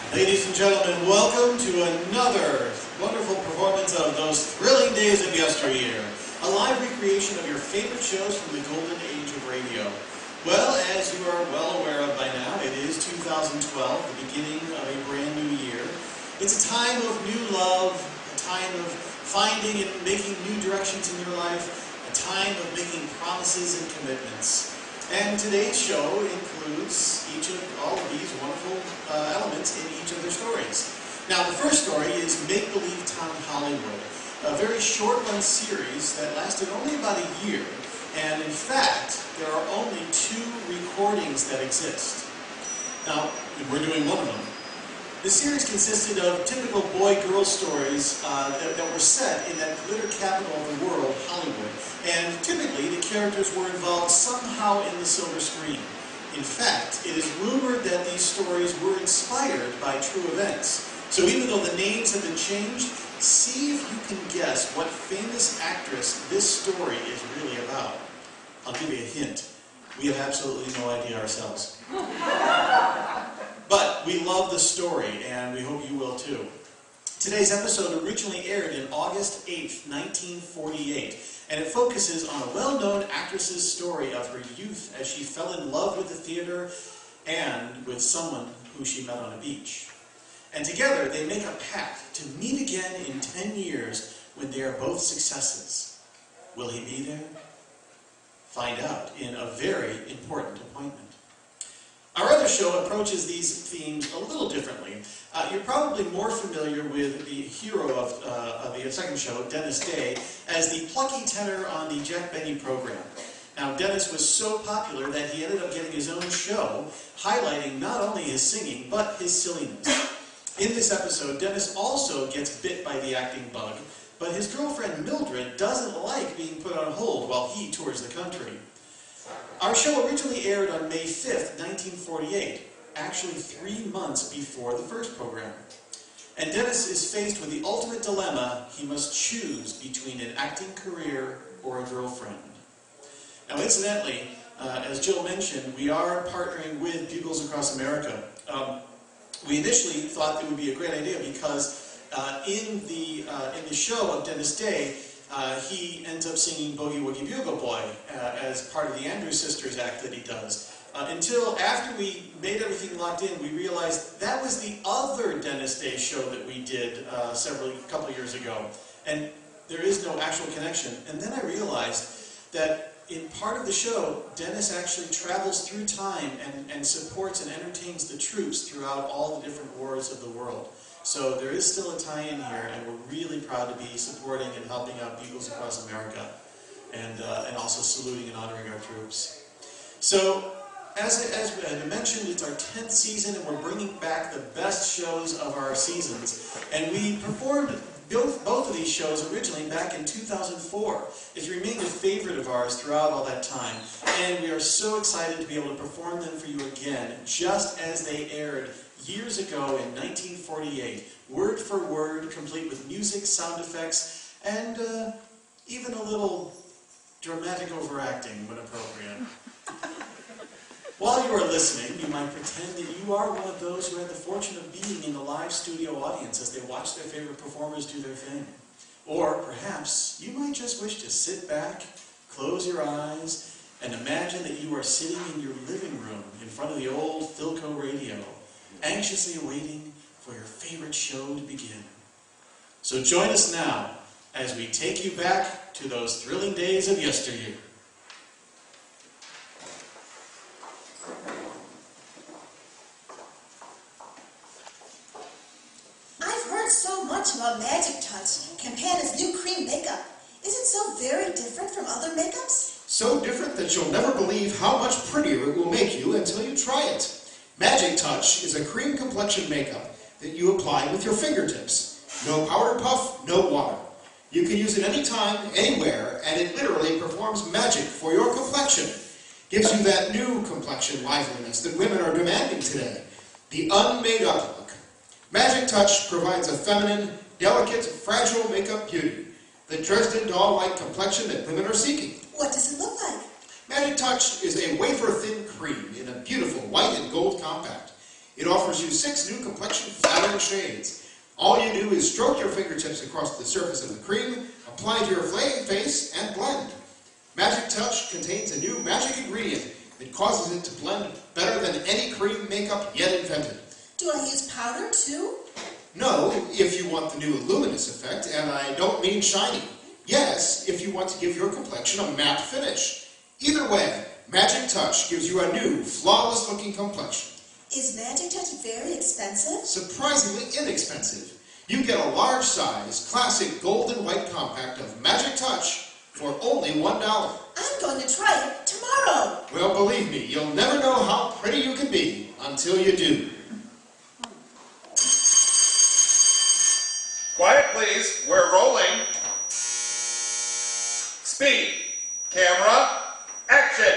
Ladies and gentlemen, welcome to another wonderful performance of those thrilling days of yesteryear. A live recreation of your favorite shows from the golden age of radio. Well, as you are well aware of by now, it is 2012, the beginning of a brand new year. It's a time of new love, a time of finding and making new directions in your life, a time of making promises and commitments. And today's show includes all of these wonderful elements in each of their stories. Now, the first story is Make Believe Town Hollywood, a very short-run series that lasted only about a year. And in fact, there are only 2 recordings that exist. Now, we're doing one of them. The series consisted of typical boy-girl stories that were set in that glitter capital of the world, Hollywood. And typically, the characters were involved somehow in the silver screen. In fact, it is rumored that these stories were inspired by true events. So even though the names have been changed, see if you can guess what famous actress this story is really about. I'll give you a hint. We have absolutely no idea ourselves. But we love the story, and we hope you will too. Today's episode originally aired in August 8th, 1948, and it focuses on a well-known actress's story of her youth as she fell in love with the theater and with someone who she met on a beach. And together they make a pact to meet again in 10 years when they are both successes. Will he be there? Find out in a very important appointment. Our other show approaches these themes a little differently. You're probably more familiar with the hero of the second show, Dennis Day, as the plucky tenor on the Jack Benny program. Now, Dennis was so popular that he ended up getting his own show, highlighting not only his singing, but his silliness. In this episode, Dennis also gets bit by the acting bug, but his girlfriend Mildred doesn't like being put on hold while he tours the country. Our show originally aired on May 5th, 1948, actually 3 months before the first program. And Dennis is faced with the ultimate dilemma. He must choose between an acting career or a girlfriend. Now, incidentally, as Jill mentioned, we are partnering with Bugles Across America. We initially thought it would be a great idea because in the show of Dennis Day, he ends up singing Boogie Woogie Bugle Boy as part of the Andrews Sisters act that he does. Until after we made everything locked in, we realized that was the other Dennis Day show that we did a couple years ago. And there is no actual connection. And then I realized that in part of the show, Dennis actually travels through time and supports and entertains the troops throughout all the different wars of the world. So there is still a tie-in here, and we're really proud to be supporting and helping out Bugles Across America, and also saluting and honoring our troops. So, as I mentioned, it's our 10th season, and we're bringing back the best shows of our seasons. And we performed both of these shows originally back in 2004. It's remained a favorite of ours throughout all that time, and we are so excited to be able to perform them for you again, just as they aired years ago in 1948, word for word, complete with music, sound effects, and even a little dramatic overacting when appropriate. While you are listening, you might pretend that you are one of those who had the fortune of being in the live studio audience as they watch their favorite performers do their thing. Or perhaps you might just wish to sit back, close your eyes, and imagine that you are sitting in your living room in front of the old Philco radio, anxiously awaiting for your favorite show to begin. So join us now as we take you back to those thrilling days of yesteryear. I've heard so much about Magic Touch, Campana's new cream makeup. Is it so very different from other makeups? So different that you'll never believe how much prettier it will make you until you try it. Magic Touch is a cream complexion makeup that you apply with your fingertips. No powder puff, no water. You can use it anytime, anywhere, and it literally performs magic for your complexion. Gives you that new complexion liveliness that women are demanding today. The unmade-up look. Magic Touch provides a feminine, delicate, fragile makeup beauty. The Dresden doll-like complexion that women are seeking. What does it look like? Magic Touch is a wafer-thin cream in a beautiful white and gold compact. It offers you 6 new complexion flattering shades. All you do is stroke your fingertips across the surface of the cream, apply to your face, and blend. Magic Touch contains a new magic ingredient that causes it to blend better than any cream makeup yet invented. Do I use powder too? No, if you want the new luminous effect, and I don't mean shiny. Yes, if you want to give your complexion a matte finish. Either way, Magic Touch gives you a new, flawless-looking complexion. Is Magic Touch very expensive? Surprisingly inexpensive. You get a large size, classic gold and white compact of Magic Touch for only $1. I'm going to try it tomorrow. Well, believe me, you'll never know how pretty you can be until you do. Quiet, please. We're rolling. Speed. Camera. Action.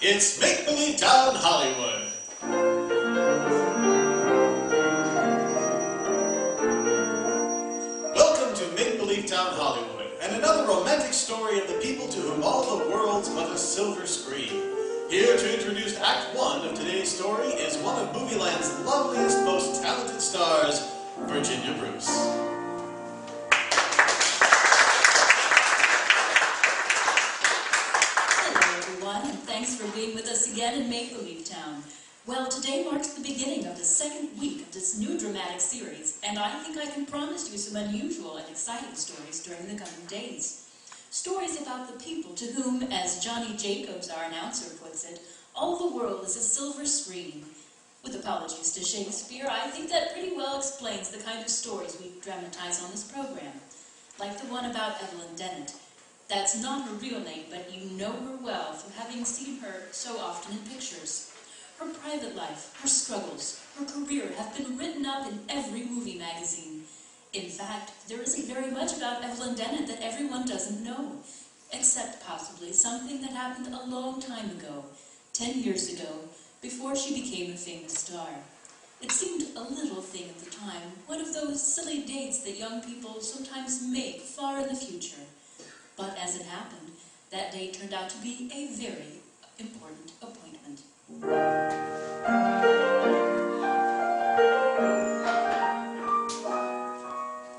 It's Make Believe Town Hollywood. Welcome to Make Believe Town Hollywood, and another romantic story of the people to whom all the world's but a silver screen. Here to introduce Act 1 of today's story is one of Movieland's loveliest, most talented stars, Virginia Bruce. And thanks for being with us again in Make Believe Town. Well, today marks the beginning of the second week of this new dramatic series, and I think I can promise you some unusual and exciting stories during the coming days. Stories about the people to whom, as Johnny Jacobs, our announcer, puts it, all the world is a silver screen. With apologies to Shakespeare, I think that pretty well explains the kind of stories we dramatize on this program, like the one about Evelyn Dennett. That's not her real name, but you know her well from having seen her so often in pictures. Her private life, her struggles, her career have been written up in every movie magazine. In fact, there isn't very much about Evelyn Dennett that everyone doesn't know, except possibly something that happened a long time ago, 10 years ago, before she became a famous star. It seemed a little thing at the time, one of those silly dates that young people sometimes make far in the future. But as it happened, that day turned out to be a very important appointment.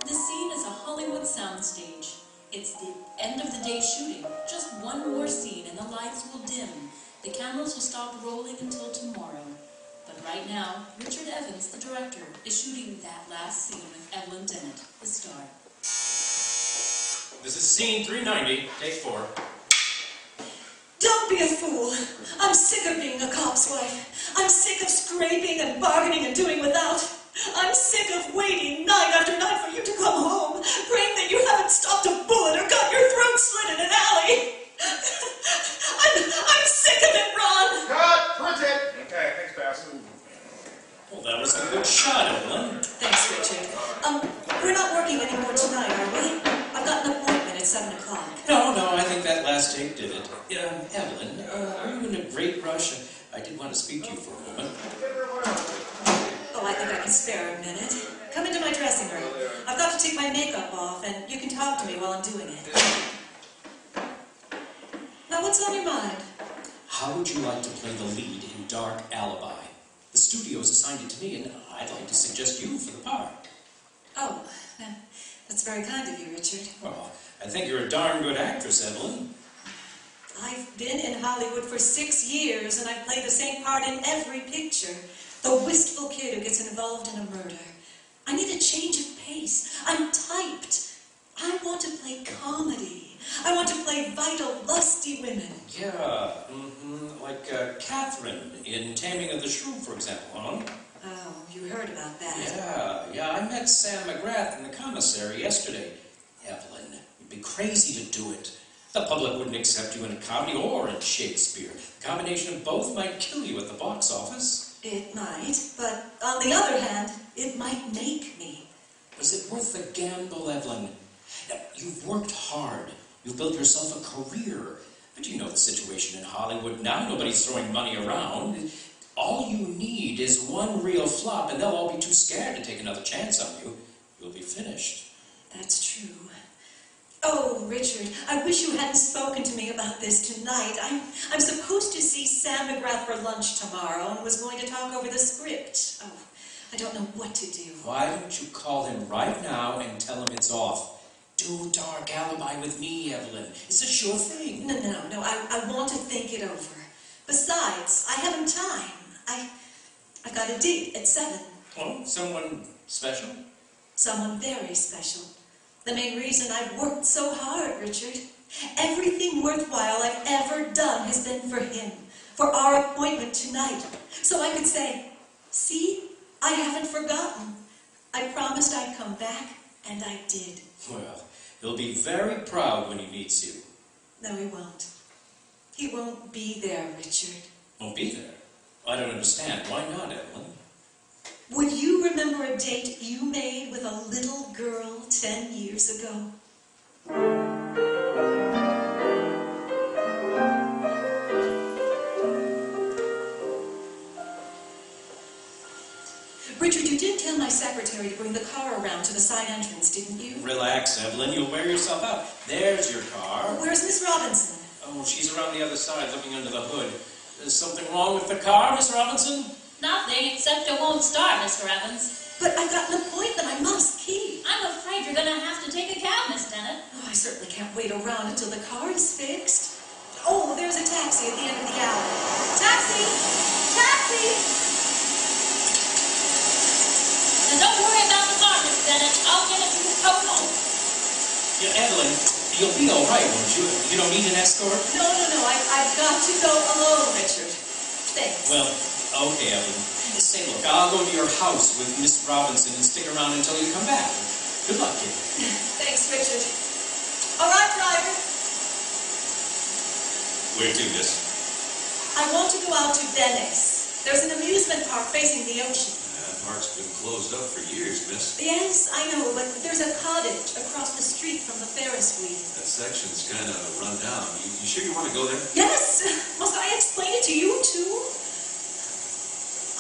The scene is a Hollywood soundstage. It's the end of the day shooting, just one more scene and the lights will dim. The cameras will stop rolling until tomorrow. But right now, Richard Evans, the director, is shooting that last scene with Evelyn Dennett, the star. This is scene 390, take 4. Don't be a fool. I'm sick of being a cop's wife. I'm sick of scraping and bargaining and doing without. I'm sick of waiting night after night for you to come home, praying that you haven't stopped a bullet or got your throat slit in an alley. I'm sick of it, Ron. Cut. Print it. Okay, thanks, Bass. Well, that was a good shot, Evelyn. Thanks, Richard. We're not working anymore tonight, are we? I've got an appointment at 7 o'clock. No, I think that last take did it. Evelyn, are you in a great rush? I did want to speak to you for a moment. Oh, I think I can spare a minute. Come into my dressing room. I've got to take my makeup off, and you can talk to me while I'm doing it. Now, what's on your mind? How would you like to play the lead in Dark Alibi? The studio's assigned it to me, and I'd like to suggest you for the part. Oh, that's very kind of you, Richard. Well, I think you're a darn good actress, Evelyn. I've been in Hollywood for 6 years, and I've played the same part in every picture. The wistful kid who gets involved in a murder. I need a change of pace. I'm typed. I want to play comedy. I want to play vital, lusty women. Yeah, like Catherine in Taming of the Shrew, for example, huh? Oh, you heard about that. Yeah, I met Sam McGrath in the commissary yesterday. Evelyn, you'd be crazy to do it. The public wouldn't accept you in a comedy or in Shakespeare. The combination of both might kill you at the box office. It might, but on the other hand, it might make me. Was it worth the gamble, Evelyn? Now, you've worked hard. You've built yourself a career. But you know the situation in Hollywood now. Nobody's throwing money around. All you need is one real flop, and they'll all be too scared to take another chance on you. You'll be finished. That's true. Oh, Richard, I wish you hadn't spoken to me about this tonight. I'm supposed to see Sam McGrath for lunch tomorrow and was going to talk over the script. Oh, I don't know what to do. Why don't you call him right now and tell him it's off? Do a dark alibi with me, Evelyn. It's a sure thing. No, I want to think it over. Besides, I haven't time. I've got a date at 7. Oh, someone special? Someone very special. The main reason I've worked so hard, Richard. Everything worthwhile I've ever done has been for him, for our appointment tonight. So I could say, see, I haven't forgotten. I promised I'd come back, and I did. Well, he'll be very proud when he meets you. No, he won't. He won't be there, Richard. Won't be there? I don't understand. Why not, Evelyn? Would you remember a date you made with a little girl 10 years ago? Richard, you did tell my secretary to bring the car around to the side entrance, didn't you? Relax, Evelyn. You'll wear yourself out. There's your car. Where's Miss Robinson? Oh, she's around the other side looking under the hood. Is something wrong with the car, Miss Robinson? Nothing, except it won't start, Mr. Evans. But I've got an appointment I must keep. I'm afraid you're gonna have to take a cab, Miss Bennett. Oh, I certainly can't wait around until the car is fixed. Oh, there's a taxi at the end of the alley. Taxi! Taxi! Now don't worry about the car, Miss Bennett. I'll get it to the home. Yeah, Evelyn, you'll be all right, won't you? You don't need an escort? No, I've got to go alone, Richard. Thanks. Well, okay, Evelyn. Say, look, I'll go to your house with Miss Robinson and stick around until you come back. Good luck, kid. Thanks, Richard. All right, driver. Where to, miss? I want to go out to Venice. There's an amusement park facing the ocean. That park's been closed up for years, miss. Yes, I know, but there's a cottage across the street from the Ferris wheel. That section's kind of run down. You sure you want to go there? Yes! Must I explain it to you, too?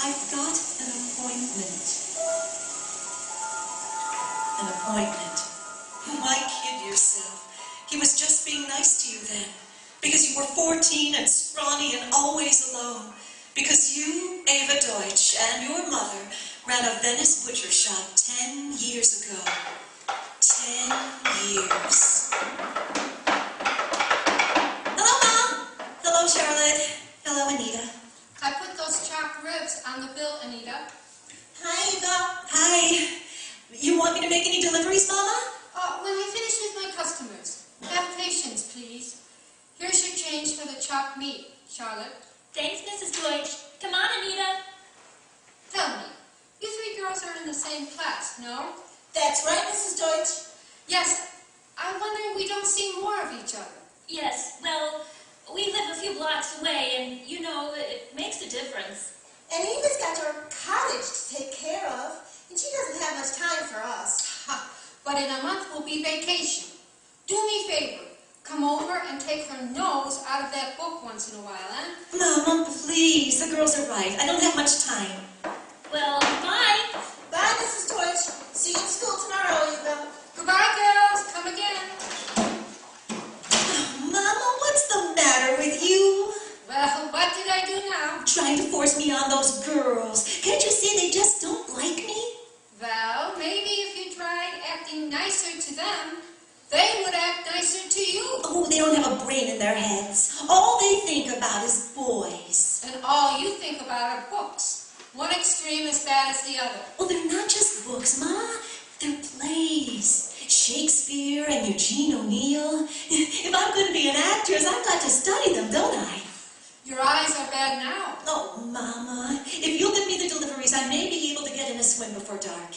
I've got an appointment. An appointment. Why kid yourself? He was just being nice to you then. Because you were 14 and scrawny and always alone. Because you, Ava Deutsch, and your mother ran a Venice butcher shop 10 years ago. 10 years. Hello, Mom. Hello, Charlotte. Hello, Anita. I put those chopped ribs on the bill, Anita. Hi, Eva. Hi. You want me to make any deliveries, Mama? When I finish with my customers. Have patience, please. Here's your change for the chopped meat, Charlotte. Thanks, Mrs. Deutsch. Come on, Anita. Tell me, you three girls are in the same class, no? That's right, Mrs. Deutsch. Yes. I'm wondering we don't see more of each other. Yes, well, we live a few blocks away, and, you know, it makes a difference. And Eva's got her cottage to take care of, and she doesn't have much time for us. Ha! But in a month will be vacation. Do me a favor. Come over and take her nose out of that book once in a while, eh? Mama, please. The girls are right. I don't have much time. Well, bye. Bye, Mrs. Deutsch. See you in school tomorrow, Eva. Goodbye, girls. Come again. Mama, what's the matter with you? Well, what did I do now? Trying to force me on those girls. Can't you see they just don't like me? Well, maybe if you tried acting nicer to them, they would act nicer to you. Oh, they don't have a brain in their heads. All they think about is boys. And all you think about are books. One extreme as bad as the other. Oh, they're not just books, Ma. They're plays. Shakespeare and Eugene O'Neill. If I'm going to be an actress, I've got to study them, don't I? Your eyes are bad now. Oh, Mama, if you'll give me the deliveries, I may be able to get in a swim before dark.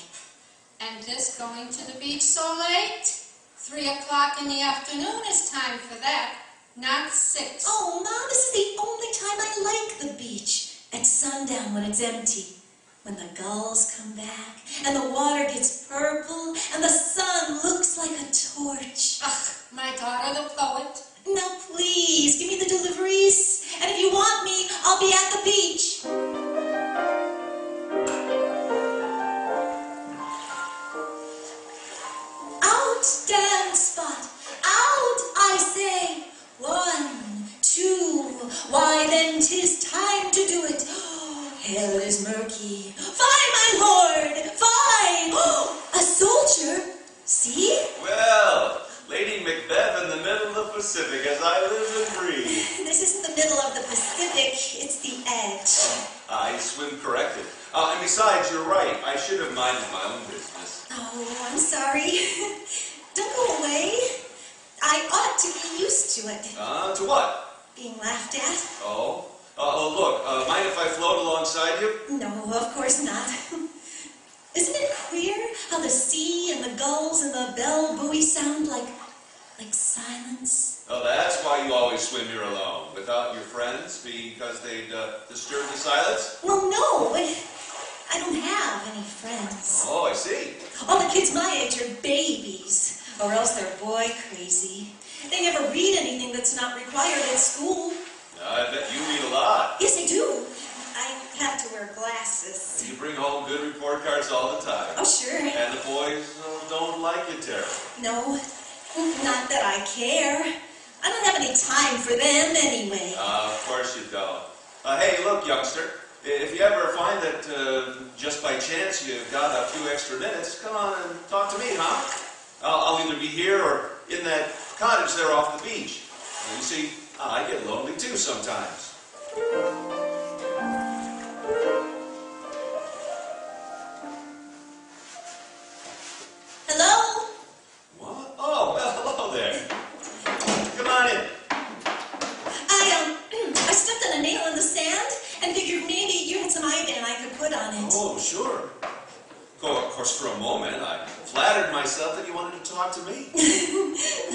And this going to the beach so late? 3 o'clock in the afternoon is time for that, not 6. Oh, Mom, this is the only time I like the beach. At sundown when it's empty. When the gulls come back, and the water gets purple, and the sun looks like a torch. Ugh, my daughter the poet. Now, please, give me the deliveries. And if you want me, I'll be at the beach. Out, dance spot. is murky. Fie, my lord! Fie! A soldier? See? Well, Lady Macbeth in the middle of the Pacific as I live and breathe. This isn't the middle of the Pacific, it's the edge. I swim corrected. And besides, you're right. I should have minded my own business. Oh, I'm sorry. Don't go away. I ought to be used to it. To what? Being laughed at. Oh? Look, mind if I float alongside you? No, of course not. Isn't it queer how the sea and the gulls and the bell buoy sound like silence? Oh, that's why you always swim here alone, without your friends, because they'd disturb the silence? Well, no. I don't have any friends. Oh, I see. All the kids my age are babies, or else they're boy crazy. They never read anything that's not required at school. I bet you read a lot. Yes, I do. I have to wear glasses. You bring home good report cards all the time. Oh, sure. And the boys don't like you terribly. No, not that I care. I don't have any time for them anyway. Of course you don't. Hey, look, youngster. If you ever find that just by chance you've got a few extra minutes, come on and talk to me, huh? I'll either be here or in that cottage there off the beach. You see, I get lonely too sometimes. Hello? What? Oh, well, hello there. Come on in. I stepped on a nail in the sand and figured maybe you had some iodine I could put on it. Oh, sure. Of course, for a moment, I flattered myself that you wanted to talk to me.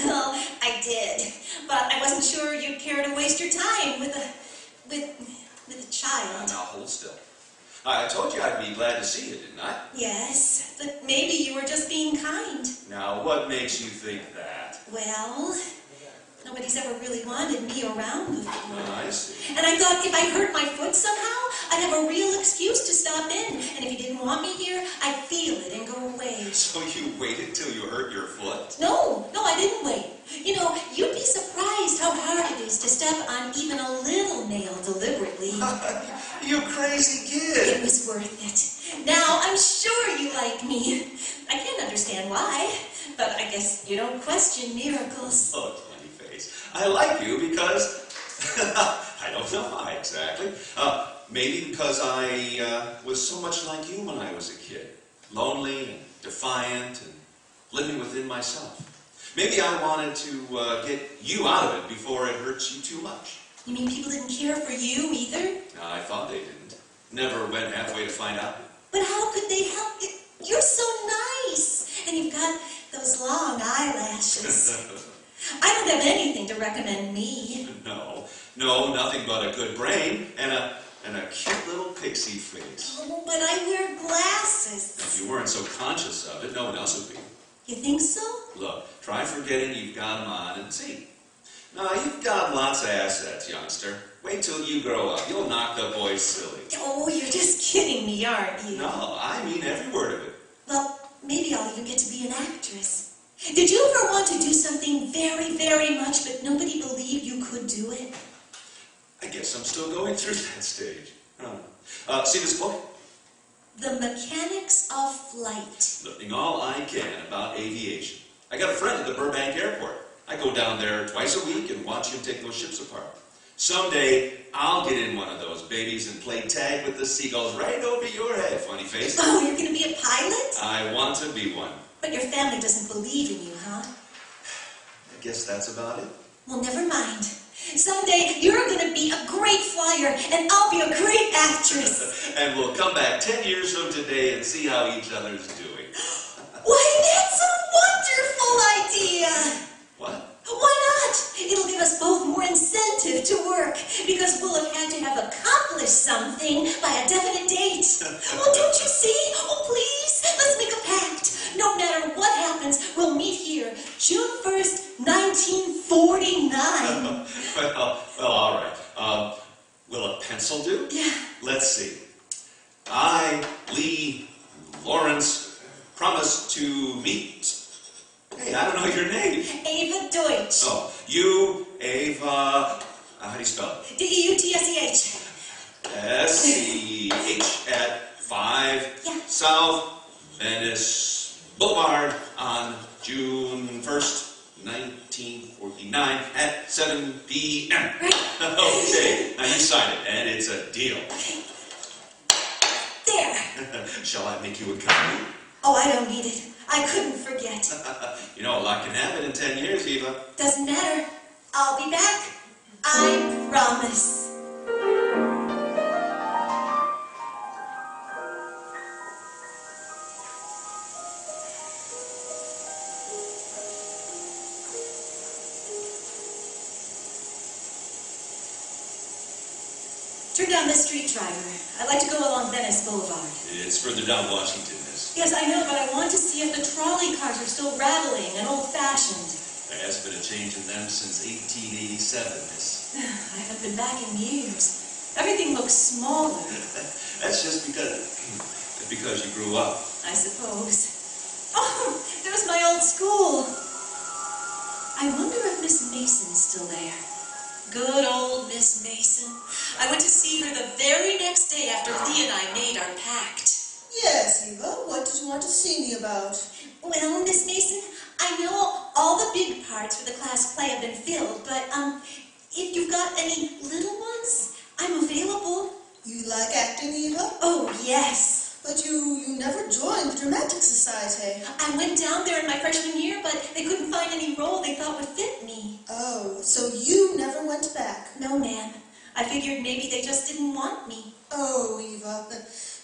Well, I did, but I wasn't sure you'd care to waste your time with a child. Now, hold still. I told you I'd be glad to see you, didn't I? Yes, but maybe you were just being kind. Now, what makes you think that? Well, nobody's ever really wanted me around before. Oh, I see. And I thought if I hurt my foot somehow, I'd have a real excuse to stop in. And if you didn't want me here, I'd feel it and go away. So you waited till you hurt your foot? No, I didn't wait. You know, you'd be surprised how hard it is to step on even a little nail deliberately. You crazy It kid! was worth it. Now, I'm sure you like me. I can't understand why, but I guess you don't question miracles. Oh, funny face. I like you because... I don't know why exactly. Maybe because I was so much like you when I was a kid. Lonely and defiant and living within myself. Maybe I wanted to get you out of it before it hurts you too much. You mean people didn't care for you either? I thought they didn't. Never went halfway to find out. But how could they help you? You're so nice, and you've got those long eyelashes. I don't have anything to recommend me. No, nothing but a good brain and a cute little pixie face. Oh, but I wear glasses. If you weren't so conscious of it, no one else would be. You think so? Look, try forgetting you've got them on and see. Now, you've got lots of assets, youngster. Wait till you grow up. You'll knock the boys silly. Oh, you're just kidding me, aren't you? No, I mean every word of it. Well, maybe I'll even get to be an actress. Did you ever want to do something very, very much, but nobody believed you could do it? I guess I'm still going through that stage. See this book? The Mechanics of Flight. Learning all I can about aviation. I got a friend at the Burbank Airport. I go down there twice a week and watch him take those ships apart. Someday, I'll get in one of those babies and play tag with the seagulls right over your head, funny face. Oh, you're going to be a pilot? I want to be one. But your family doesn't believe in you, huh? I guess that's about it. Well, never mind. Someday, you're going to be a great flyer, and I'll be a great actress. And we'll come back 10 years from today and see how each other's doing. Why, that's a wonderful idea! What? Why not? It'll give us both more incentive to work, because we'll have had to have accomplished something by a definite date. Oh, don't you see? Oh, please, let's make a pact. No matter what happens, we'll meet here, June 1st, 1949. Well, all right. Will a pencil do? Yeah. Let's see. I, Lee Lawrence, promise to meet... Hey, I don't know your name. Ava Deutsch. Oh, you, Ava... how do you spell it? D-E-U-T-S-E-H. SCH at 5 Yeah. South Venice Boulevard on June 1st, 1949 at 7 p.m. Right. Okay, now you sign it, and it's a deal. There. Shall I make you a copy? Oh, I don't need it. I couldn't forget. You know, a lot can happen in 10 years, Eva. Doesn't matter. I'll be back. I promise. Turn down this street, driver. I'd like to go along Venice Boulevard. It's further down Washington, miss. Yes, I know, but I want to see if the trolley cars are still rattling and old-fashioned. There hasn't been a change in them since 1887, miss. I haven't been back in years. Everything looks smaller, That's just because you grew up. I suppose. Oh, there's my old school. I wonder if Miss Mason's still there. Good old Miss Mason. I went to see her the very next day after Lee and I made our pact. Yes, Eva, what did you want to see me about? Well, Miss Mason, I know all the big parts for the class play have been filled, but, if you've got any little ones, I'm available. You like acting, Eva? Oh, yes. But you never joined the Dramatic Society. I went down there in my freshman year, but they couldn't find any role they thought would fit me. Oh, so you never went back? No, ma'am. I figured maybe they just didn't want me. Oh, Eva,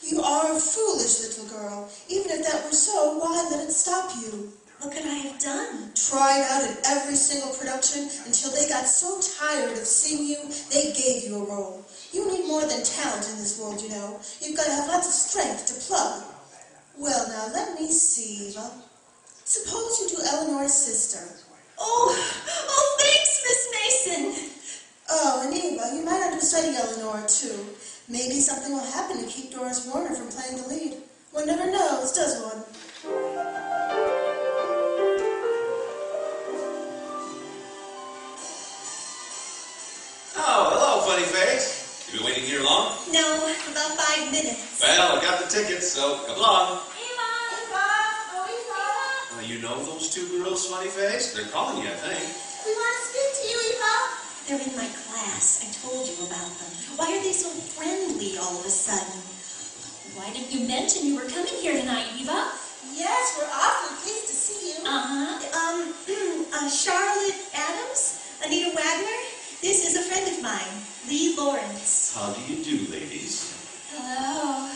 you are a foolish little girl. Even if that were so, why let it stop you? What could I have done? Tried out in every single production until they got so tired of seeing you, they gave you a role. You need more than talent in this world, you know. You've got to have lots of strength to plug. Well, now, let me see, Eva. Suppose you do Eleanor's sister. Oh, thanks, Miss Mason. Oh, and Eva, you might understudy Eleanor, too. Maybe something will happen to keep Doris Warner from playing the lead. One never knows, does one? Oh, hello, funny face. You been waiting here long? No, about 5 minutes. Well, I got the tickets, so come along. Eva! You know those two girls, funny face? They're calling you, I think. We want to speak to you, Eva. They're in my class. I told you about them. Why are they so friendly all of a sudden? Why didn't you mention you were coming here tonight, Eva? Yes, we're awfully pleased to see you. Charlotte Adams, Anita Wagner. This is a friend of mine, Lee Lawrence. How do you do, ladies? Hello.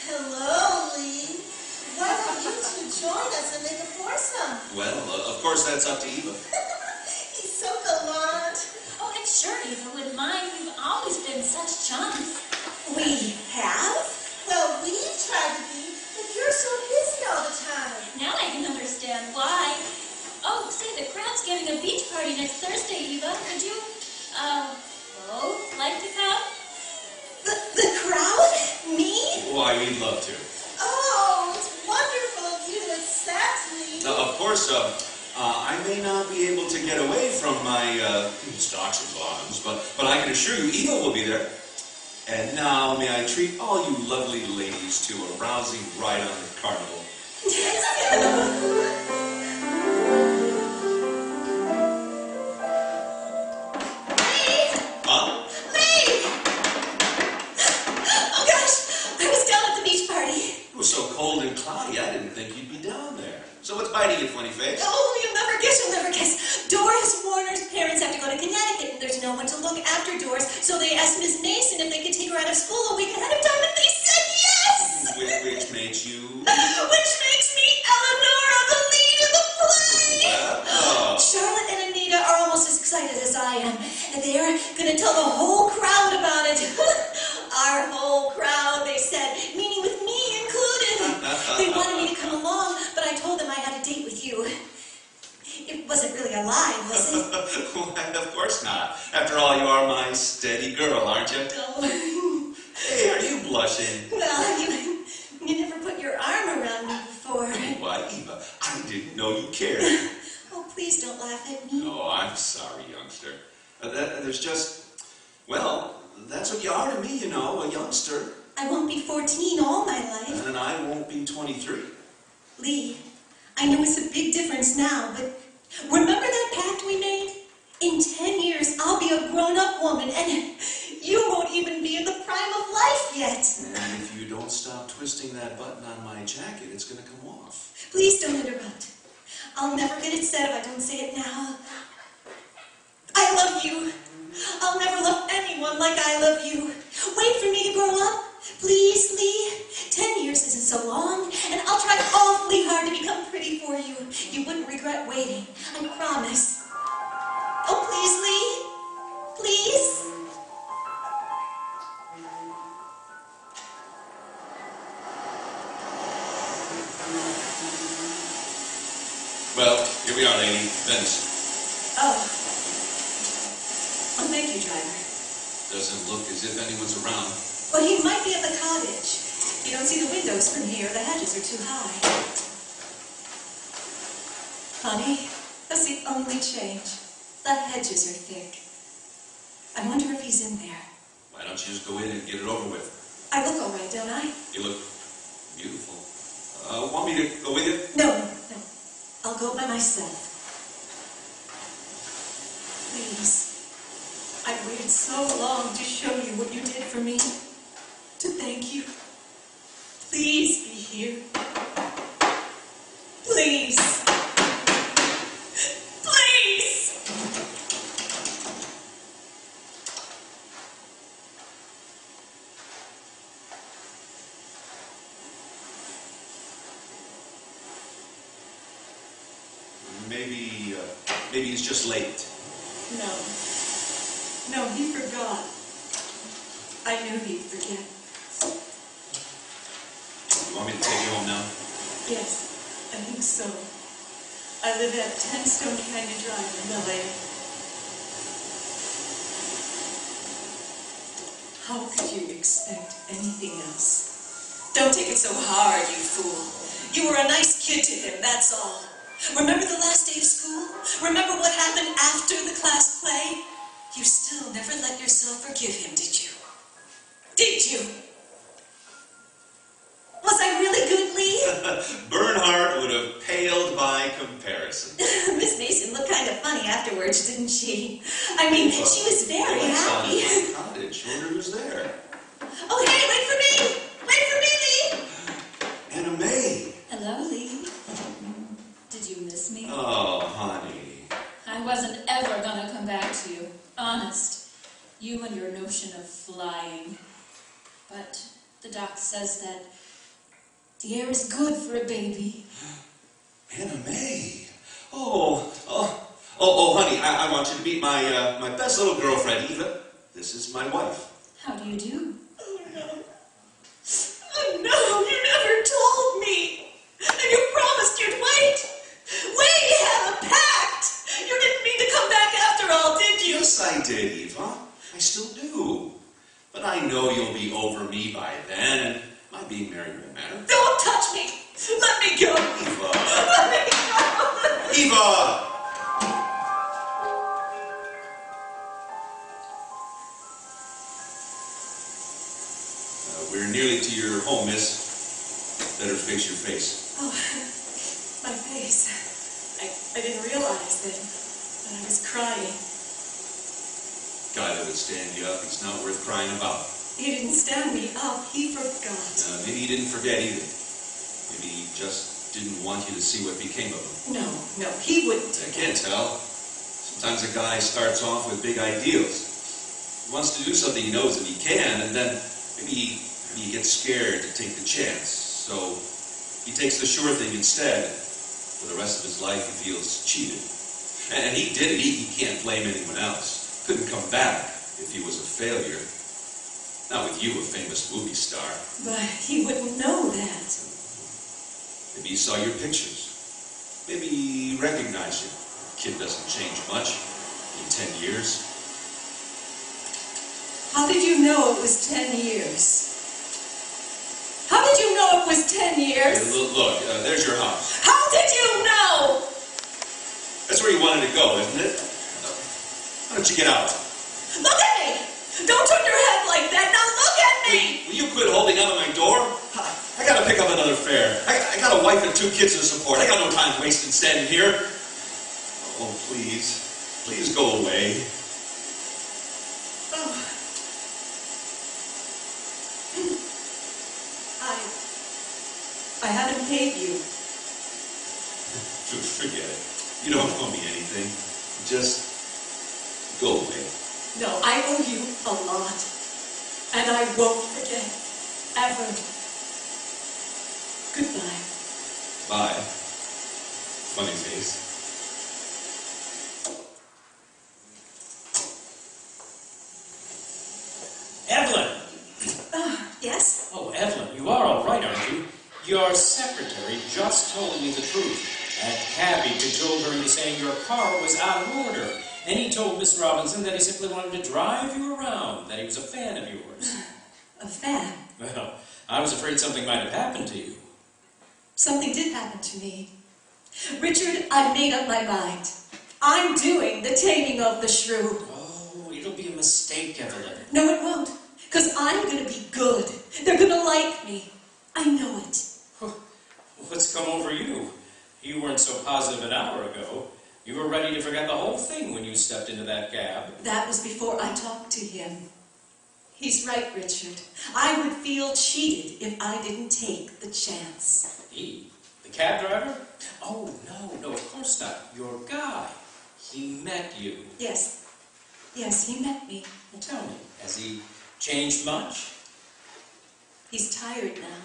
Hello, Lee. Why don't you two join us and make a foursome? Well, of course that's up to Eva. He's so gallant. Oh, I'm sure Eva wouldn't mind. We've always been such chums. We have? Well, we've tried to be, but you're so busy all the time. Now I can understand why. Oh, say, the crowd's giving a beach party next Thursday, Eva. Would you, like to come? The crowd? Me? Why, we'd love to. Oh, it's wonderful of you to accept me. Of course, I may not be able to get away from my stocks and bonds, but I can assure you Eva will be there. And now may I treat all you lovely ladies to a rousing ride on the carnival. Huh? Lee! Oh gosh, I was down at the beach party. It was so cold and cloudy, I didn't think you'd be down there. So what's biting you, funny face? Oh, you'll never guess. Doris Warner's parents have to go to Connecticut, and there's no one to look after Doris, so they asked Miss Mason if they could take her out of school a week ahead of time, and they said yes! Which makes you... Which makes me Eleanor, the lead of the play! Well, Charlotte and Anita are almost as excited as I am, and they are going to tell the whole crowd about it. Our whole crowd, they said, meaning with me included. They wanted me to come along, but I told them I had a date with you. It wasn't really a lie, was it? well, of course not. After all, you are my steady girl, aren't you? Oh. Hey, are you blushing? Well, you never put your arm around me before. Why, Eva, I didn't know you cared. Oh, please don't laugh at me. Oh, I'm sorry, youngster. There's just, well, That's what you are to me, you know, a youngster. I won't be 14 all my life. And I won't be 23. Lee, I know it's a big difference now, but remember that pact we made? In 10 years, I'll be a grown-up woman, and you won't even be in the prime of life yet. And if you don't stop twisting that button on my jacket, it's going to come off. Please don't interrupt. I'll never get it said if I don't say it now. I love you. I'll never love anyone like I love you. Wait for me to grow up. Please, Lee. 10 years isn't so long, and I'll try awfully hard to become pretty for you. You wouldn't regret waiting. I promise. Oh, please, Lee. Please. Well, here we are, lady. Venice. Oh, thank you, driver. Doesn't look as if anyone's around. Well, he might be at the cottage. You don't see the windows from here. The hedges are too high. Honey, that's the only change. The hedges are thick. I wonder if he's in there. Why don't you just go in and get it over with? I look all right, don't I? You look beautiful. Want me to go with you? No. I'll go by myself. Please. I've waited so long to show you what you did for me. To thank you. Please be here. Please. Please! Maybe he's just late. No, he forgot. I knew he'd forget. You want me to take you home now? Yes, I think so. I live at 10 Stone Canyon Drive in LA. How could you expect anything else? Don't take it so hard, you fool. You were a nice kid to him, that's all. Remember the last day of school? Remember what happened after the class play? You still never let yourself forgive him, did you? Did you? Was I really good, Lee? Bernhardt would have paled by comparison. Miss Mason looked kind of funny afterwards, didn't she? I mean, she was very happy. At my cottage. Wonder who's there. Oh, hey, wait for me! Wait for me, Lee! Anna May. Hello, Lee. Did you miss me? Oh, honey. I wasn't ever gonna come back to you. Honest. You and your notion of flying. But the doc says that the air is good for a baby. Anna May. Oh, honey, I want you to meet my best little girlfriend, Eva. This is my wife. How do you do? Oh, no. Oh, no, you never told me. And you promised you'd wait. We had a pact. You didn't mean to come back after all, did you? Yes, I did, Eva. I still do. But I know you'll be over me by then, and my being married won't matter. Don't touch me. Let me go. Eva. Let me go. Eva! We're nearly to your home, miss. Better fix your face. Oh, my face. I didn't realize that I was crying. Guy that would stand you up, he's not worth crying about. He didn't stand me up. He forgot. Maybe he didn't forget either. Maybe he just didn't want you to see what became of him. No, he wouldn't. I can't tell. Sometimes a guy starts off with big ideals. He wants to do something he knows that he can, and then maybe he gets scared to take the chance. So he takes the sure thing instead. For the rest of his life, he feels cheated. And he did it. He can't blame anyone else. Couldn't come back if he was a failure. Not with you, a famous movie star. But he wouldn't know that. Maybe he saw your pictures. Maybe he recognized you. Kid doesn't change much in 10 years. How did you know it was 10 years? How did you know it was 10 years? Hey, look, there's your house. How did you know? That's where you wanted to go, isn't it? Why don't you get out? Look at me! Don't turn your head like that. Now look at me. Will you quit holding out on my door? I gotta pick up another fare. I got a wife and 2 kids to support. I got no time wasted standing here. Oh, please. Please go away. I haven't paid you. Forget it. You don't owe me anything. Just go away. No, I owe you a lot. And I won't forget. Ever. Goodbye. Bye. Funny face. Evelyn! Yes? Oh, Evelyn, you are all right, aren't you? Your secretary just told me the truth. That cabbie cajoled her into saying your car was out of order. And he told Miss Robinson that he simply wanted to drive you around, that he was a fan of yours. A fan? Well, I was afraid something might have happened to you. Something did happen to me. Richard, I've made up my mind. I'm doing the taming of the shrew. Oh, it'll be a mistake, Evelyn. No, it won't. Because I'm going to be good. They're going to like me. I know it. What's come over you? You weren't so positive an hour ago. You were ready to forget the whole thing when you stepped into that cab. That was before I talked to him. He's right, Richard. I would feel cheated if I didn't take the chance. He? The cab driver? Oh, no, of course not. Your guy. He met you. Yes. Yes, he met me. Well, tell me, has he changed much? He's tired now,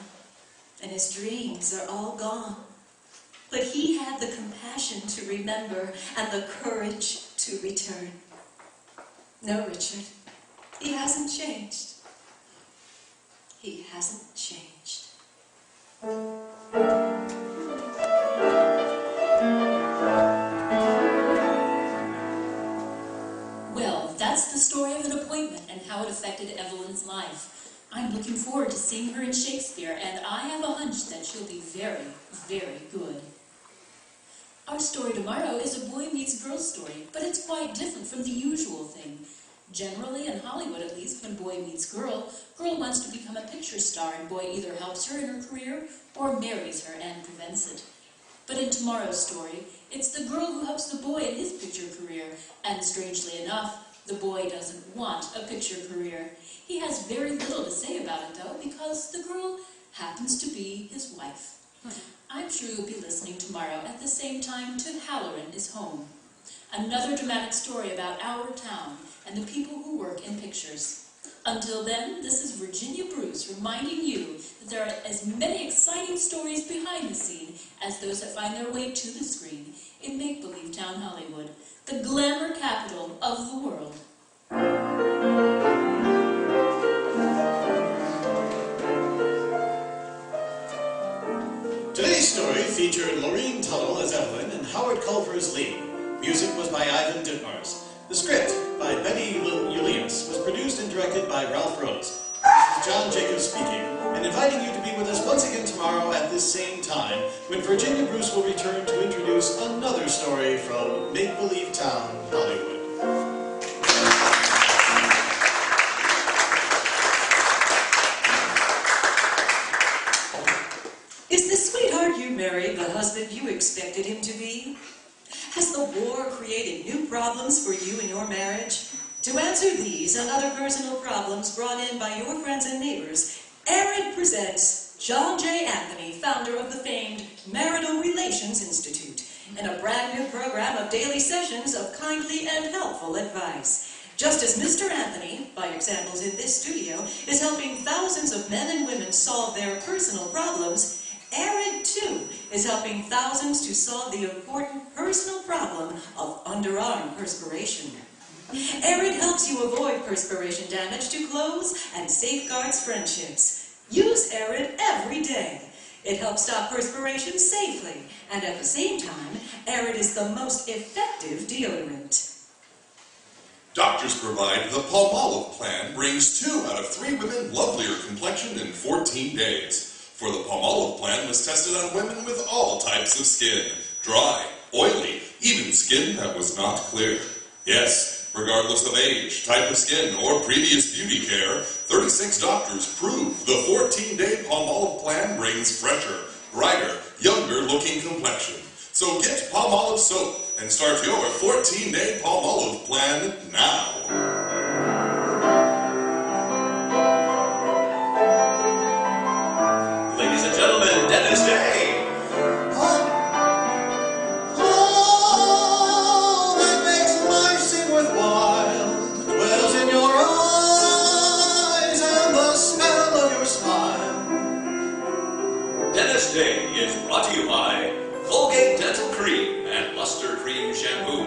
and his dreams are all gone. But he had the compassion to remember and the courage to return. No, Richard, he hasn't changed. He hasn't changed. Well, that's the story of an appointment and how it affected Evelyn's life. I'm looking forward to seeing her in Shakespeare, and I have a hunch that she'll be very, very good. Our story tomorrow is a boy meets girl story, but it's quite different from the usual thing. Generally, in Hollywood at least, when boy meets girl, girl wants to become a picture star and boy either helps her in her career or marries her and prevents it. But in tomorrow's story, it's the girl who helps the boy in his picture career, and strangely enough, the boy doesn't want a picture career. He has very little to say about it though, because the girl happens to be his wife. I'm sure you'll be listening tomorrow at the same time to Halloran is Home. Another dramatic story about our town and the people who work in pictures. Until then, this is Virginia Bruce reminding you that there are as many exciting stories behind the scene as those that find their way to the screen in Make-Believe Town Hollywood, the glamour capital of the world. Today's story featured Laureen Tuttle as Evelyn and Howard Culver as Lee. Music was by Ivan Ditmars. The script, by Betty Julius, was produced and directed by Ralph Rose. This is John Jacobs speaking, and inviting you to be with us once again tomorrow at this same time, when Virginia Bruce will return to introduce another story from Make-Believe Town, Hollywood. Is the sweetheart you married the husband you expected him to be? Has the war created new problems for you in your marriage? To answer these and other personal problems brought in by your friends and neighbors, ARID presents John J. Anthony, founder of the famed Marital Relations Institute, in a brand new program of daily sessions of kindly and helpful advice. Just as Mr. Anthony, by examples in this studio, is helping thousands of men and women solve their personal problems, ARID, too, is helping thousands to solve the important personal problem of underarm perspiration. ARID helps you avoid perspiration damage to clothes and safeguards friendships. Use ARID every day. It helps stop perspiration safely, and at the same time, ARID is the most effective deodorant. Doctors provide the Palmolive plan brings 2 out of 3 women lovelier complexion in 14 days. For the Palmolive plan was tested on women with all types of skin. Dry, oily, even skin that was not clear. Yes, Regardless of age, type of skin, or previous beauty care, 36 doctors prove the 14-day Palmolive plan brings fresher, brighter, younger-looking complexion. So get Palmolive soap and start your 14-day Palmolive plan now. Ladies and gentlemen, Dennis Day. Oh, that makes life seem worthwhile. Dwells in your eyes and the smell of your smile. Dennis Day is brought to you by Colgate Dental Cream and Luster Cream Shampoo.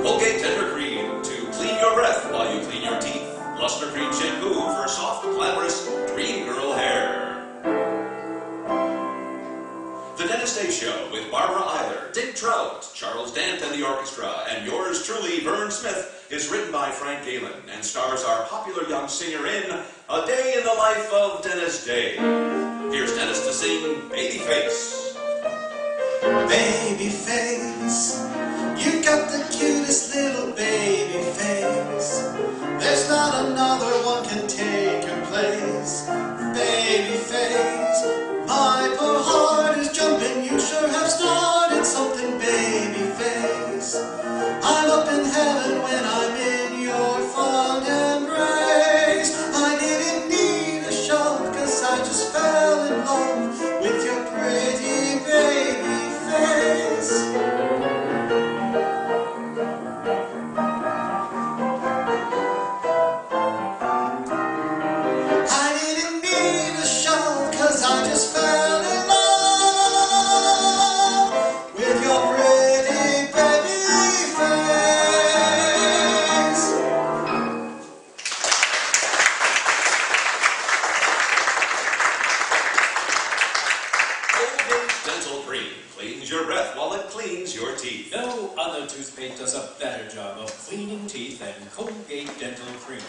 Colgate Dental Cream to clean your breath while you clean your teeth. Luster Cream Shampoo for soft, glamorous, dream girl hair. The Dennis Day Show with Barbara Eiler, Dick Trout, Charles Dant and the orchestra, and yours truly, Vern Smith, is written by Frank Galen and stars our popular young singer in A Day in the Life of Dennis Day. Here's Dennis to sing Babyface. Babyface, you got the cutest little baby face. There's not another one can take your place. Babyface, my poor heart is jumping. You sure have started something, babyface. I'm up in heaven when I'm in your fond embrace. I didn't need a shove, 'cause I just fell in love with your pretty baby face. I didn't need a shove, 'cause I just fell in love with your pretty baby face. Colgate Dental Cream cleans your breath while it cleans your teeth. No other toothpaste does a better job of cleaning teeth than Colgate Dental Cream.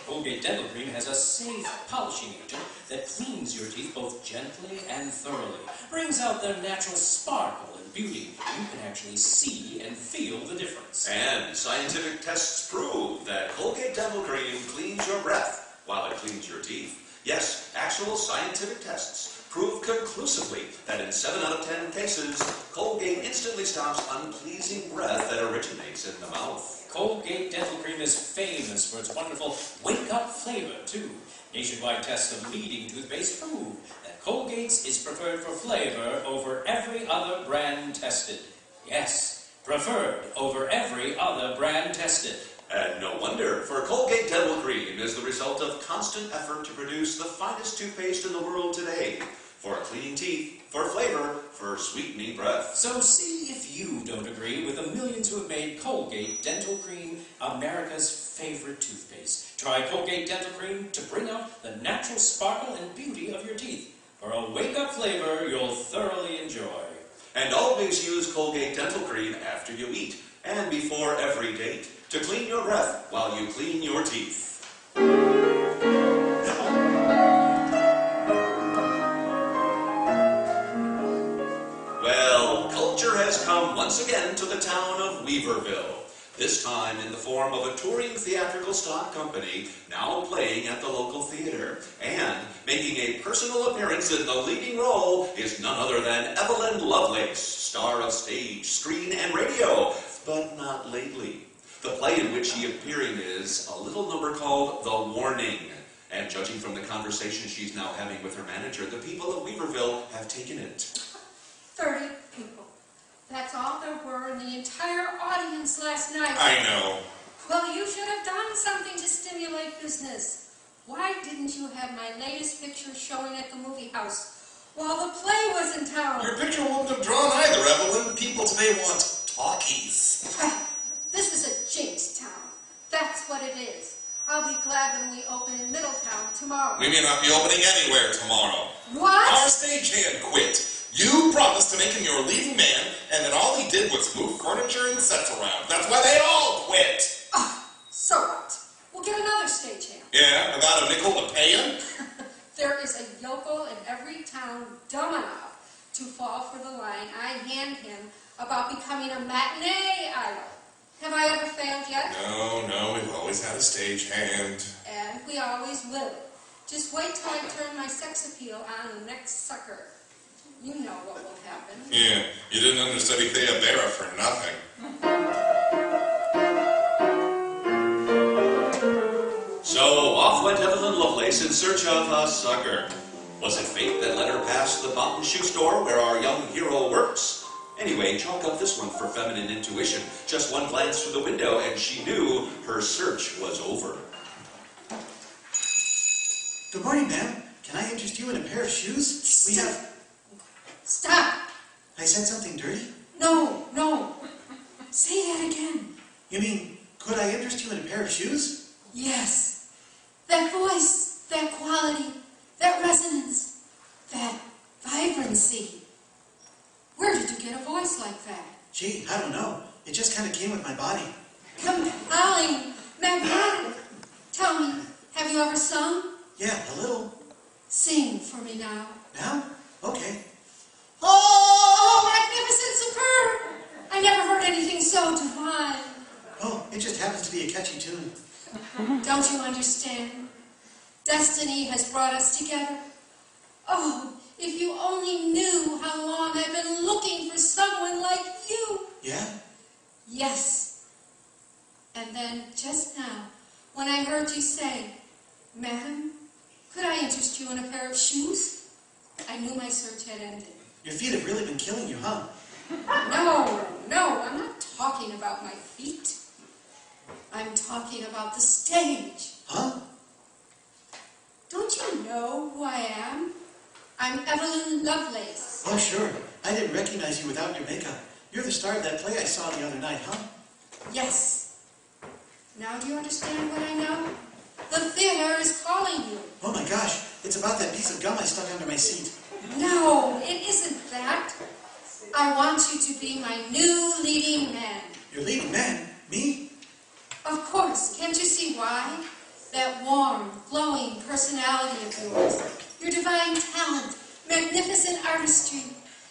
Colgate Dental Cream has a safe polishing agent that cleans your teeth both gently and thoroughly, brings out their natural sparkle and beauty. You can actually see and feel the difference. And scientific tests prove that Colgate Dental Cream cleans your breath while it cleans your teeth. Yes, actual scientific tests prove conclusively that in 7 out of 10 cases, Colgate instantly stops unpleasing breath that originates in the mouth. Colgate Dental Cream is famous for its wonderful wake-up flavor, too. Nationwide tests of leading toothpaste prove that Colgate's is preferred for flavor over every other brand tested. Yes, preferred over every other brand tested. And no wonder, for Colgate Dental Cream is the result of constant effort to produce the finest toothpaste in the world today. For clean teeth, for flavor, for sweetening breath. So see if you don't agree with the millions who have made Colgate Dental Cream America's favorite toothpaste. Try Colgate Dental Cream to bring out the natural sparkle and beauty of your teeth. For a wake-up flavor you'll thoroughly enjoy. And always use Colgate Dental Cream after you eat and before every date to clean your breath while you clean your teeth. Well, culture has come once again to the town of Weaverville. This time in the form of a touring theatrical stock company now playing at the local theater. And making a personal appearance in the leading role is none other than Evelyn Lovelace, star of stage, screen, and radio, but not lately. The play in which she appearing is a little number called The Warning. And judging from the conversation she's now having with her manager, the people of Weaverville have taken it. 30 people. That's all there were in the entire audience last night. I know. Well, you should have done something to stimulate business. Why didn't you have my latest picture showing at the movie house while the play was in town? Your picture wouldn't have drawn either, Evelyn. People today want talkies. This is a jinx town. That's what it is. I'll be glad when we open in Middletown tomorrow. We may not be opening anywhere tomorrow. What? Our stagehand quit. You promised to make him your leading man, and then all he did was move furniture and sets around. That's why they all quit. Oh, so what? We'll get another stagehand. Yeah, without a nickel to pay him? There is a yokel in every town dumb enough to fall for the line I hand him about becoming a matinee idol. Have I ever failed yet? No, we've always had a stagehand. And we always will. Just wait till I turn my sex appeal on the next sucker. You know what will happen. Yeah, you didn't understudy Thea Vera for nothing. So off went Evelyn Lovelace in search of a sucker. Was it fate that led her past the mountain shoe store where our young hero works? Anyway, chalk up this one for feminine intuition. Just one glance through the window and she knew her search was over. Good morning, ma'am. Can I interest you in a pair of shoes? We have... Stop! I said something dirty? No. Say that again. You mean, could I interest you in a pair of shoes? Yes. That voice, that quality, that resonance, that vibrancy. Where did you get a voice like that? Gee, I don't know. It just kind of came with my body. Compelling, magnetic. Tell me, have you ever sung? Yeah, a little. Sing for me now. Now? Okay. Oh, magnificent, superb! I never heard anything so divine. Oh, it just happens to be a catchy tune. Don't you understand? Destiny has brought us together. Oh, if you only knew how long I've been looking for someone like you. Yeah? Yes. And then, just now, when I heard you say, Madam, could I interest you in a pair of shoes? I knew my search had ended. Your feet have really been killing you, huh? No, I'm not talking about my feet. I'm talking about the stage. Huh? Don't you know who I am? I'm Evelyn Lovelace. Oh, sure. I didn't recognize you without your makeup. You're the star of that play I saw the other night, huh? Yes. Now do you understand what I know? The theater is calling you. Oh my gosh, it's about that piece of gum I stuck under my seat. No, it isn't that. I want you to be my new leading man. Your leading man? Me? Of course. Can't you see why? That warm, glowing personality of yours. Your divine talent, magnificent artistry,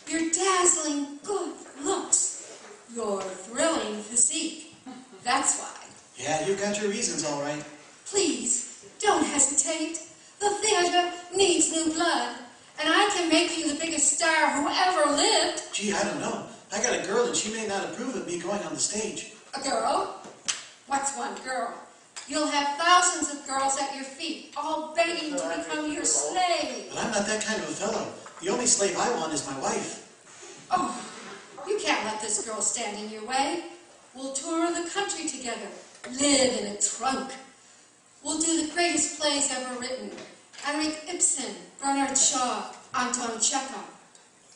your dazzling good looks, your thrilling physique. That's why. Yeah, you've got your reasons, all right. Please, don't hesitate. The theater needs new blood, and I can make you the biggest star who ever lived. Gee, I don't know. I got a girl and she may not approve of me going on the stage. A girl? What's one girl? You'll have thousands of girls at your feet, all begging to become your slave. But I'm not that kind of a fellow. The only slave I want is my wife. Oh, you can't let this girl stand in your way. We'll tour the country together, live in a trunk. We'll do the greatest plays ever written. Henrik Ibsen, Bernard Shaw, Anton Chekhov,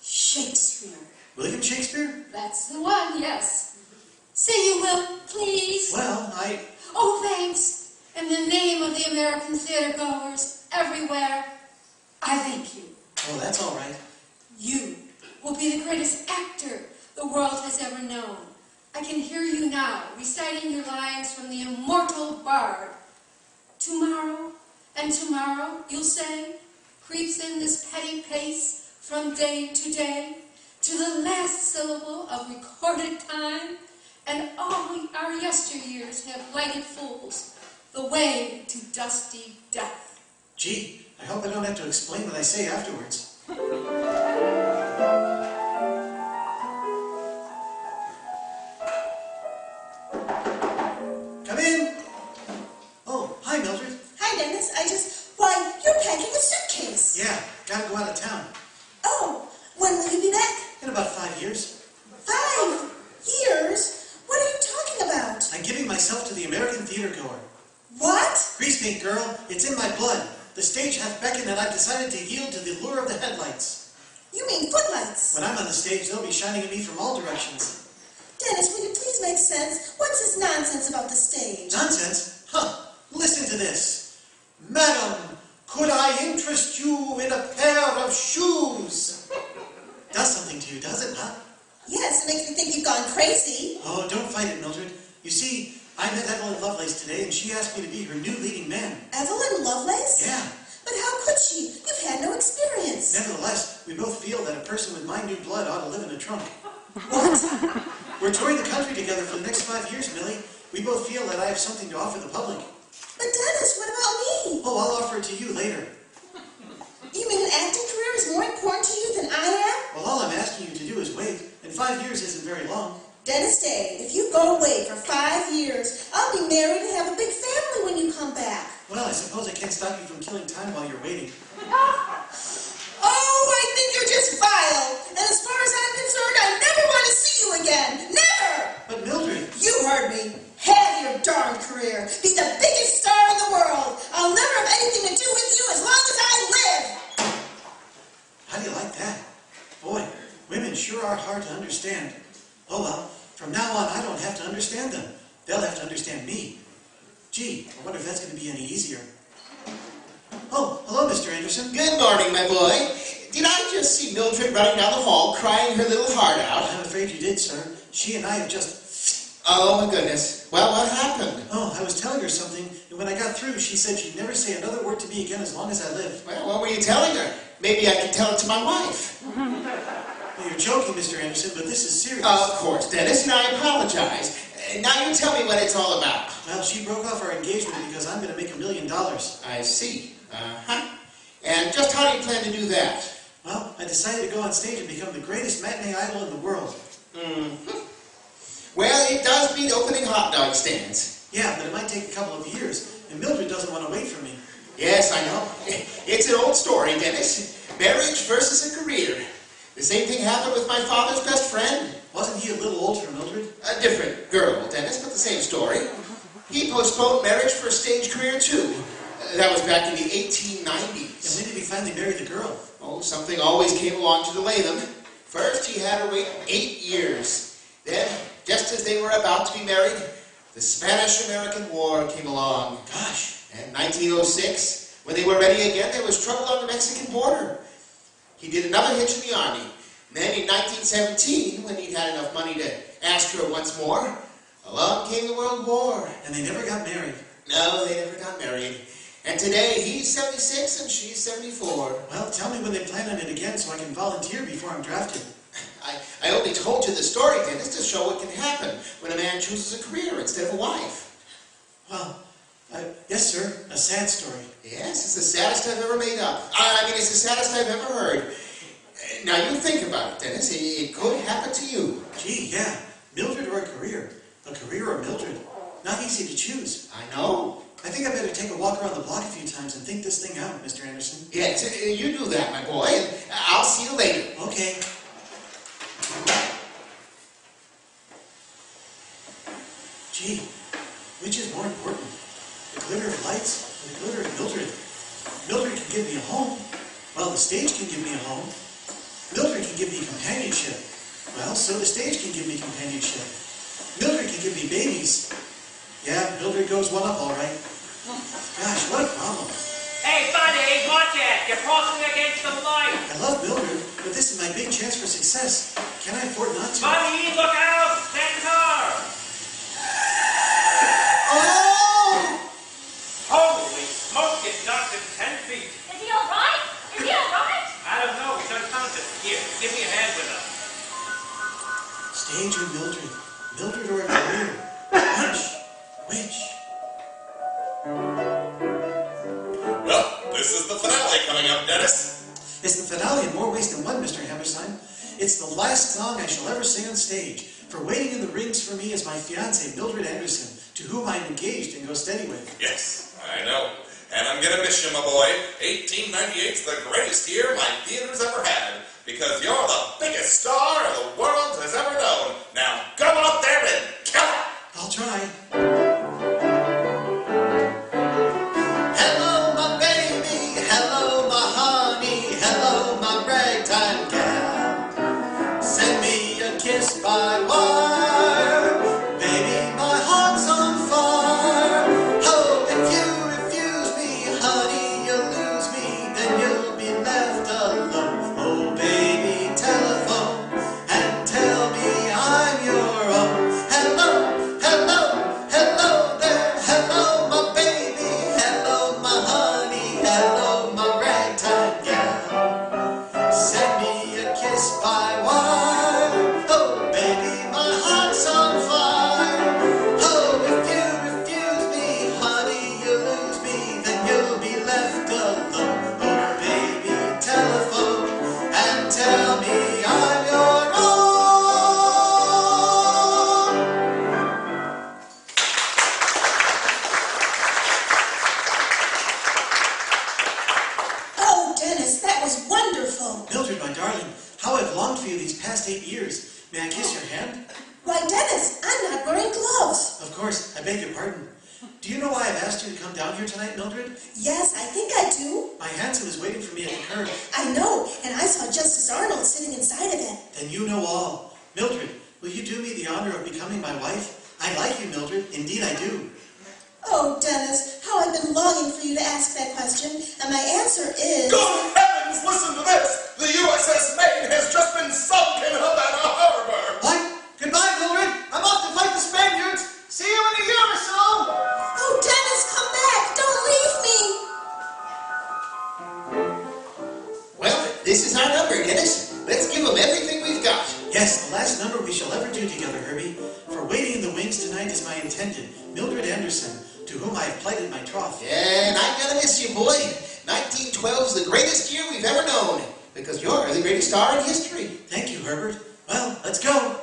Shakespeare. William Shakespeare? That's the one, yes. Say you will, please. Well, Oh, thanks. In the name of the American theater goers everywhere, I thank you. Oh, that's all right. You will be the greatest actor the world has ever known. I can hear you now reciting your lines from the immortal bard. Tomorrow and tomorrow, you'll say, creeps in this petty pace from day to day, to the last syllable of recorded time, and all our yesteryears have lighted fools, the way to dusty death. Gee, I hope I don't have to explain what I say afterwards. Come in. Oh, hi, Mildred. Hi, Dennis. Why, you're packing a suitcase. Yeah, gotta go out of town. Oh, when will you be back? In about 5 years. 5 years? What are you talking about? I'm giving myself to the American theater goer. What? Grease paint, girl, it's in my blood. The stage hath beckoned and I've decided to yield to the lure of the headlights. You mean footlights? When I'm on the stage, they'll be shining at me from all directions. Dennis, will you please make sense? What's this nonsense about the stage? Nonsense? Huh. Listen to this. Madam, could I interest you in a pair of shoes? Does something to you, does it not? Yes, it makes me think you've gone crazy. Oh, don't fight it, Mildred. You see, I met Evelyn Lovelace today and she asked me to be her new leading man. Evelyn Lovelace? Yeah. But how could she? You've had no experience. Nevertheless, we both feel that a person with my new blood ought to live in a trunk. What? We're touring the country together for the next 5 years, Millie. We both feel that I have something to offer the public. But Dennis, what about me? Oh, I'll offer it to you later. You mean an acting career is more important to you than I am? Well, all I'm asking you to do is wait, and 5 years isn't very long. Dennis Day, if you go away for 5 years, I'll be married and have a big family when you come back. Well, I suppose I can't stop you from killing time while you're waiting. Oh, I think you're just vile. And as far as I'm concerned, I never want to see you again. Never! But Mildred... You heard me. Have your darn career. Be the biggest star in the world. I'll never have anything to do with you as long as I live. How do you like that? Boy, women sure are hard to understand. Oh well, from now on I don't have to understand them. They'll have to understand me. Gee, I wonder if that's going to be any easier. Oh, hello, Mr. Anderson. Good morning, my boy. Did I just see Mildred running down the hall crying her little heart out? I'm afraid you did, sir. She and I have just... Oh, my goodness. Well, what happened? Oh, I was telling her something, and when I got through, she said she'd never say another word to me again as long as I lived. Well, what were you telling her? Maybe I can tell it to my wife. Well, you're joking, Mr. Anderson, but this is serious. Of course, Dennis, and I apologize. Now you tell me what it's all about. Well, she broke off our engagement because I'm going to make $1 million. I see. Uh-huh. And just how do you plan to do that? Well, I decided to go on stage and become the greatest matinee idol in the world. Mm-hmm. Well, it does beat opening hot dog stands. Yeah, but it might take a couple of years, and Mildred doesn't want to wait for me. Yes, I know. It's an old story, Dennis. Marriage versus a career. The same thing happened with my father's best friend. Wasn't he a little old for Mildred? A different girl, Dennis, but the same story. He postponed marriage for a stage career, too. That was back in the 1890s. And when did he finally marry the girl? Oh, something always came along to delay them. First, he had her wait 8 years. Then, just as they were about to be married, the Spanish-American War came along. Gosh. And 1906, when they were ready again, there was trouble on the Mexican border. He did another hitch in the army. And then in 1917, when he'd had enough money to ask her once more, along came the World War. And they never got married. No, they never got married. And today, he's 76 and she's 74. Well, tell me when they plan on it again so I can volunteer before I'm drafted. I only told you the story, Dennis, to show what can happen when a man chooses a career instead of a wife. Well, yes, sir, a sad story. Yes, it's the saddest I've ever made up. I mean, it's the saddest I've ever heard. Now, you think about it, Dennis. It could happen to you. Gee, yeah. Mildred or a career? A career or Mildred? Not easy to choose. I know. I think I better take a walk around the block a few times and think this thing out, Mr. Anderson. Yes, you do that, my boy, and I'll see you later. Okay. Gee, which is more important? The glitter of lights or the glitter of Mildred? Mildred can give me a home. Well, the stage can give me a home. Mildred can give me companionship. Well, so the stage can give me companionship. Mildred can give me babies. Yeah, Mildred goes one up all right. Gosh, what a problem. Hey, buddy, watch it! You're crossing against the light! I love Mildred, but this is my big chance for success. Can I afford not to? Buddy, look out! Center! Oh! Holy smoke, it knocked him 10 feet. Is he all right? Is he all right? I don't know, he's unconscious. Here, give me a hand with him. Stage or Mildred? Mildred or a career? Which? Which? Well, this is the finale coming up, Dennis. It's the finale in more ways than one, Mr. Hammerstein. It's the last song I shall ever sing on stage. For waiting in the rings for me is my fiancée, Mildred Anderson, to whom I'm engaged and go steady with. Yes, I know. And I'm gonna miss you, my boy. 1898's the greatest year my theater's ever had, because you're the biggest star the world has ever known. Now go out there and kill it! I'll try. Hello, my baby. Hello, my honey. Hello, my ragtime gal. Send me a kiss by wire. Baby, my heart's on fire. Oh, if you refuse me, honey, you'll lose me. Then you'll be left alone. Oh, baby, telephone and tell me I'm your own. Hello, hello, 8 years. May I kiss your hand? Why, Dennis, I'm not wearing gloves. Of course, I beg your pardon. Do you know why I've asked you to come down here tonight, Mildred? Yes, I think I do. My hansom is waiting for me at the curb. I know, and I saw Justice Arnold sitting inside of it. Then you know all. Mildred, will you do me the honor of becoming my wife? I like you, Mildred. Indeed, I do. Oh, Dennis, how I've been longing for you to ask that question, and my answer is... Good heavens, listen to this! The USS Maine has just been sunk in Havana Harbor! What? Goodbye, Mildred. I'm off to fight the Spaniards. See you in a year or so. Oh, Dennis, come back! Don't leave me! Well, this is our number, Dennis. Let's give them everything we've got. Yes, the last number we shall ever do together, Herbie. For waiting in the wings tonight is my intended, Mildred Anderson, to whom I have plighted my troth. Yeah, and I'm gonna miss you, boy. 1912 is the greatest year we've ever known, because you're the greatest star in history. Thank you, Herbert. Well, let's go.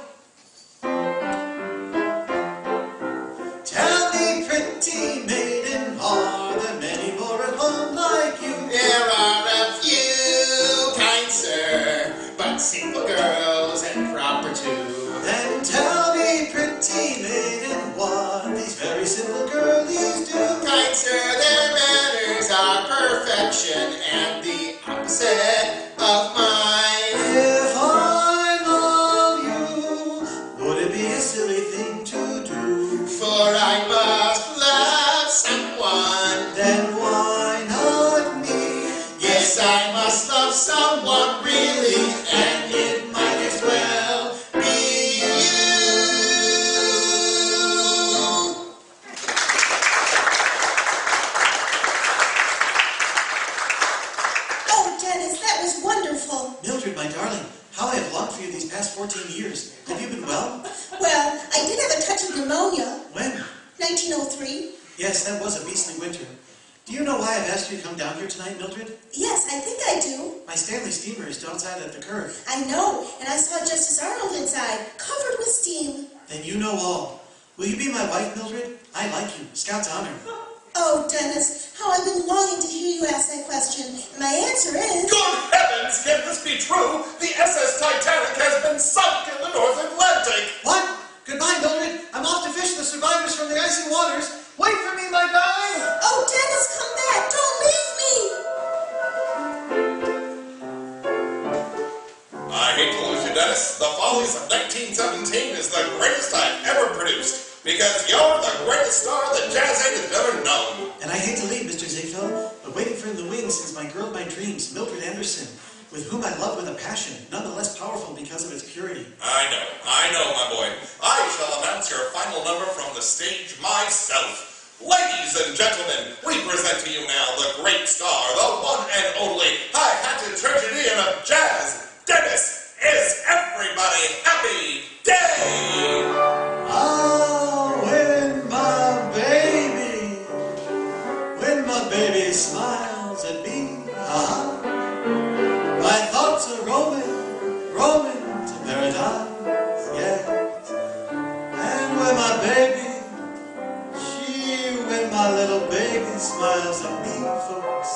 Tell me, pretty maiden, are there many more at home like you? There are a few, kind sir, but simple girls and proper too. Then tell me, pretty maiden, what these very simple girlies do. Kind sir, their manners are perfection and the opposite of mine. If I love you, would it be a silly thing to do? For I must love someone. Then why not me? Yes, I must love someone really, and it might as well be you. Oh, Dennis, that was wonderful. Mildred, my darling, how I have longed for you these past 14 years. Have you been well? Well, I did have a touch of pneumonia. When? 1903. Yes, that was a beastly winter. Do you know why I've asked you to come down here tonight, Mildred? Yes, I think I do. My Stanley steamer is outside at the curb. I know, and I saw Justice Arnold inside, covered with steam. Then you know all. Will you be my wife, Mildred? I like you. Scout's honor. Oh, Dennis, how I've been longing to hear you ask that question. And my answer is... Good heavens, can this be true? The SS Titanic has been sunk in the North Atlantic! What? Goodbye, Mildred. I'm off to fish the survivors from the icy waters. Wait for me, my darling. Oh, Dennis, come back. Don't leave me. I hate to lose you, Dennis. The Follies of 1917 is the greatest I've ever produced, because you're the greatest star that Jazz Age has ever known. And I hate to leave, Mr. Ziegfeld, but waiting for in the wings is my girl of my dreams, Mildred Anderson, with whom I love with a passion, none the less powerful because of its purity. I know, my boy. I shall announce your final number from the stage myself. Ladies and gentlemen, we present to you now the great star, the one and only high-hatted tragedian of jazz, Dennis. Is everybody happy? Day! Ah, when my baby smiles at me, my thoughts are roaming to paradise, yes. And when my baby, when my little baby smiles at me, folks,